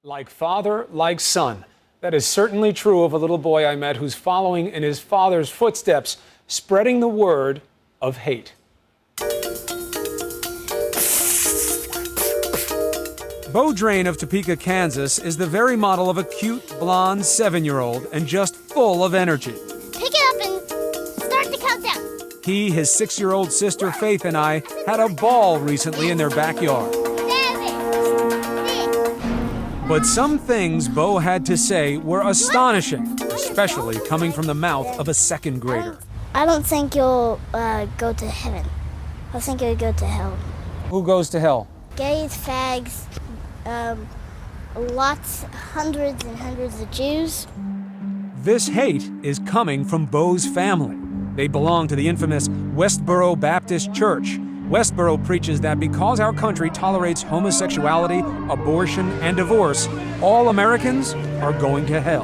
Like father, like son. That is certainly true of a little boy I met who's following in his father's footsteps, spreading the word of hate. Bo Drain of Topeka, Kansas is the very model of a cute, blonde 7-year-old and just full of energy. Pick it up and start the countdown. He, his 6-year-old sister Faith, and I had a ball recently in their backyard. 7, 6. But some things Bo had to say were astonishing, especially coming from the mouth of a second grader. I don't think you'll go to heaven. I think you'll go to hell. Who goes to hell? Gays, fags, hundreds and hundreds of Jews. This hate is coming from Bo's family. They belong to the infamous Westboro Baptist Church. Westboro preaches that because our country tolerates homosexuality, abortion, and divorce, all Americans are going to hell.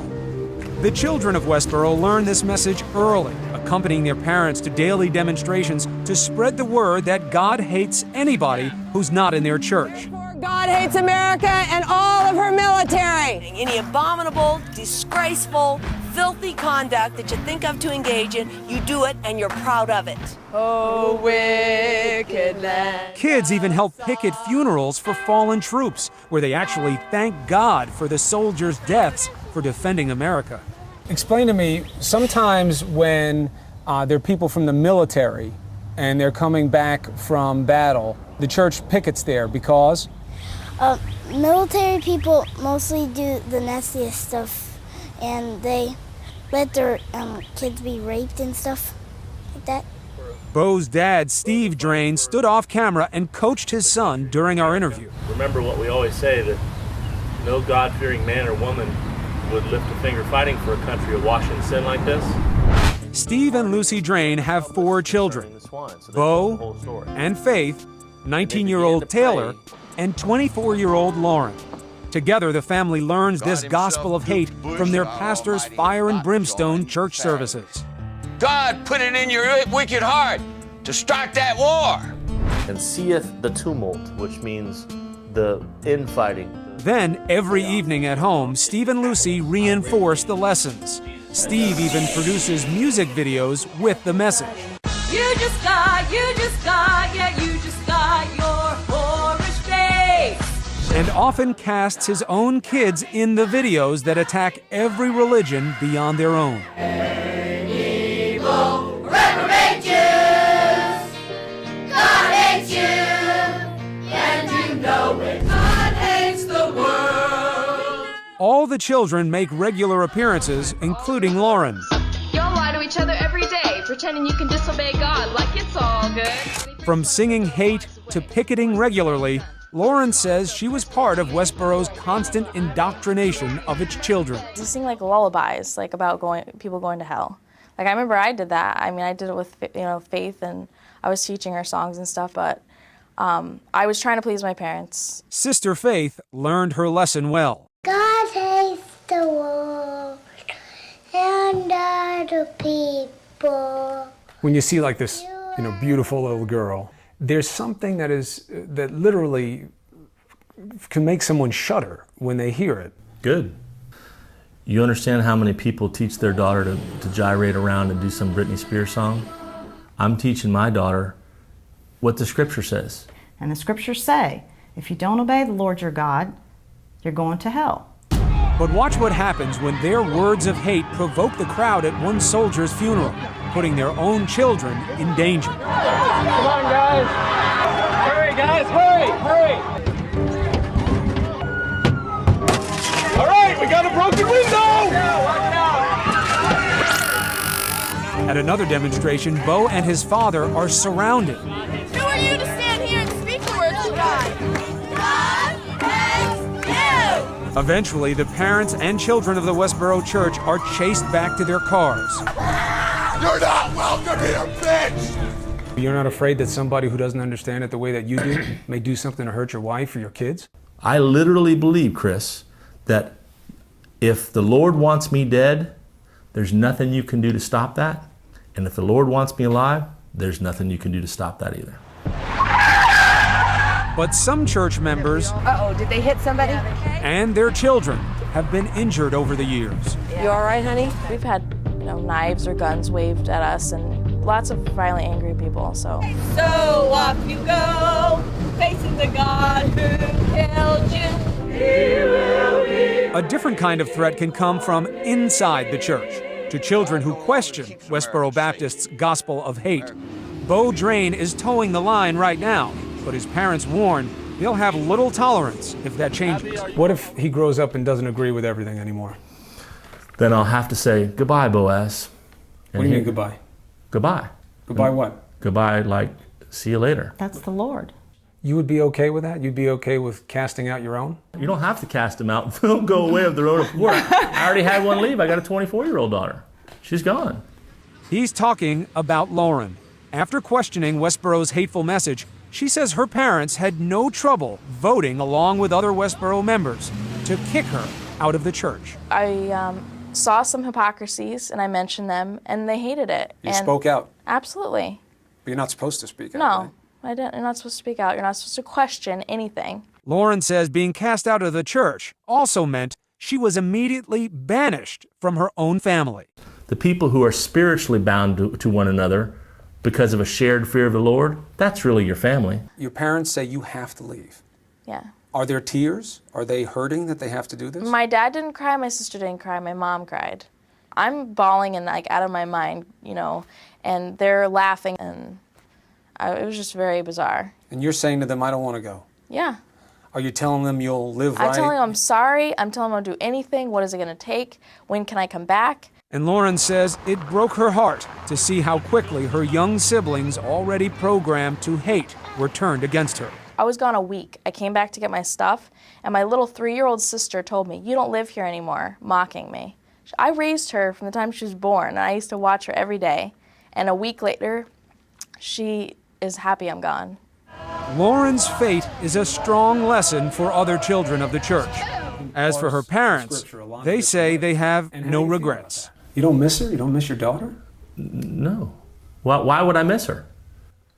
The children of Westboro learned this message early, accompanying their parents to daily demonstrations to spread the word that God hates anybody who's not in their church. God hates America and all of her military. Any abominable, disgraceful, filthy conduct that you think of to engage in, you do it and you're proud of it. Oh, wicked land. Kids even help picket funerals for fallen troops, where they actually thank God for the soldiers' deaths for defending America. Explain to me, sometimes when there are people from the military and they're coming back from battle, the church pickets there because? Military people mostly do the nastiest stuff, and they let their kids be raped and stuff like that. Bo's dad, Steve Drain, stood off camera and coached his son during our interview. Remember what we always say, that no God-fearing man or woman would lift a finger fighting for a country awash in sin like this. Steve and Lucy Drain have 4 children, Bo and Faith, 19-year-old Taylor, and 24-year-old Lauren. Together, the family learns this gospel of hate from their pastor's fire and brimstone church services. God put it in your wicked heart to start that war. And seeth the tumult, which means the infighting. Then, every evening at home, Steve and Lucy reinforce the lessons. Steve even produces music videos with the message. You just got, yeah, you just got your whorish face. And often casts his own kids in the videos that attack every religion beyond their own. Evil, reprobate Jews. God hates you, and you know it. God hates the world. All the children make regular appearances, including Lauren. Y'all lie to each other every day, pretending you can disobey God like it's all good. From singing hate to picketing regularly, Lauren says she was part of Westboro's constant indoctrination of its children. You sing like lullabies, like about people going to hell. Like I remember I did that. I mean, I did it with Faith, and I was teaching her songs and stuff. But I was trying to please my parents. Sister Faith learned her lesson well. God hates the world and other people. When you see like this, beautiful little girl, there's something that literally can make someone shudder when they hear it. Good. You understand how many people teach their daughter to gyrate around and do some Britney Spears song? I'm teaching my daughter what the scripture says. And the scriptures say, if you don't obey the Lord your God, you're going to hell. But watch what happens when their words of hate provoke the crowd at one soldier's funeral, putting their own children in danger. Come on, guys. Hurry, guys, hurry. All right, we got a broken window. Watch out. At another demonstration, Bo and his father are surrounded. Who are you to stand here and speak the words of God? God hates you! Eventually, the parents and children of the Westboro Church are chased back to their cars. You're not welcome here, bitch! You're not afraid that somebody who doesn't understand it the way that you do may do something to hurt your wife or your kids? I literally believe, Chris, that if the Lord wants me dead, there's nothing you can do to stop that. And if the Lord wants me alive, there's nothing you can do to stop that either. But some church members Uh-oh, did they hit somebody? and their children have been injured over the years. You all right, honey? We've had, knives or guns waved at us and lots of violently angry people, so. So off you go, facing the God who held you. He will be. A different kind of threat can come from inside the church, to children who question Westboro Baptist's gospel of hate. Bo Drain is towing the line right now, but his parents warn they'll have little tolerance if that changes. What if he grows up and doesn't agree with everything anymore? Then I'll have to say, goodbye, Boaz. What do you mean goodbye? Goodbye. Goodbye what? Goodbye, like, see you later. That's the Lord. You would be okay with that? You'd be okay with casting out your own? You don't have to cast them out. They'll go away of their own accord. I already had one leave. I got a 24-year-old daughter. She's gone. He's talking about Lauren. After questioning Westboro's hateful message, she says her parents had no trouble voting along with other Westboro members to kick her out of the church. I saw some hypocrisies and I mentioned them and they hated it. You spoke out? Absolutely. But you're not supposed to speak out, No, right? I didn't. You're not supposed to speak out. You're not supposed to question anything. Lauren says being cast out of the church also meant she was immediately banished from her own family. The people who are spiritually bound to one another because of a shared fear of the Lord, that's really your family. Your parents say you have to leave. Yeah. Are there tears? Are they hurting that they have to do this? My dad didn't cry, my sister didn't cry, my mom cried. I'm bawling and out of my mind, and they're laughing and it was just very bizarre. And you're saying to them, I don't want to go. Yeah. Are you telling them you'll live right? I'm telling them I'm sorry. I'm telling them I'll do anything. What is it going to take? When can I come back? And Lauren says it broke her heart to see how quickly her young siblings, already programmed to hate, were turned against her. I was gone a week. I came back to get my stuff, and my little 3-year-old sister told me, "You don't live here anymore," mocking me. I raised her from the time she was born, and I used to watch her every day. And a week later, she is happy I'm gone. Lauren's fate is a strong lesson for other children of the church. As for her parents, they say they have no regrets. You don't miss her? You don't miss your daughter? No. Why would I miss her?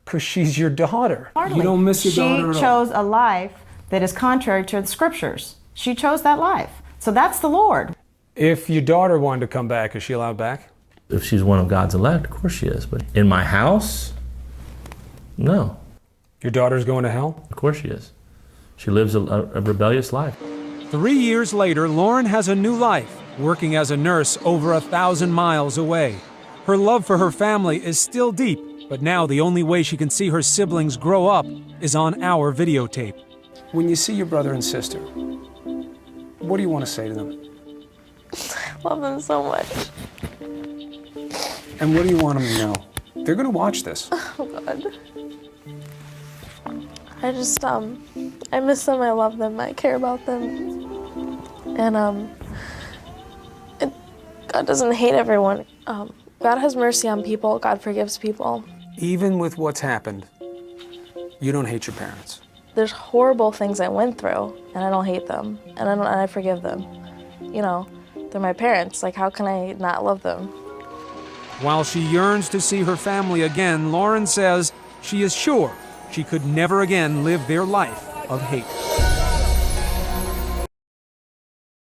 Because she's your daughter. Hardly. You don't miss your daughter at all. She chose a life that is contrary to the scriptures. She chose that life. So that's the Lord. If your daughter wanted to come back, is she allowed back? If she's one of God's elect, of course she is. But in my house, no. Your daughter's going to hell? Of course she is. She lives a rebellious life. 3 years later, Lauren has a new life, working as a nurse over 1,000 miles away. Her love for her family is still deep, but now the only way she can see her siblings grow up is on our videotape. When you see your brother and sister, what do you want to say to them? Love them so much. And what do you want them to know? They're going to watch this. Oh, God. I just, I miss them, I love them, I care about them. And, God doesn't hate everyone. God has mercy on people, God forgives people. Even with what's happened, you don't hate your parents. There's horrible things I went through, and I don't hate them, and I forgive them. They're my parents, like how can I not love them? While she yearns to see her family again, Lauren says she is sure she could never again live their life of hate.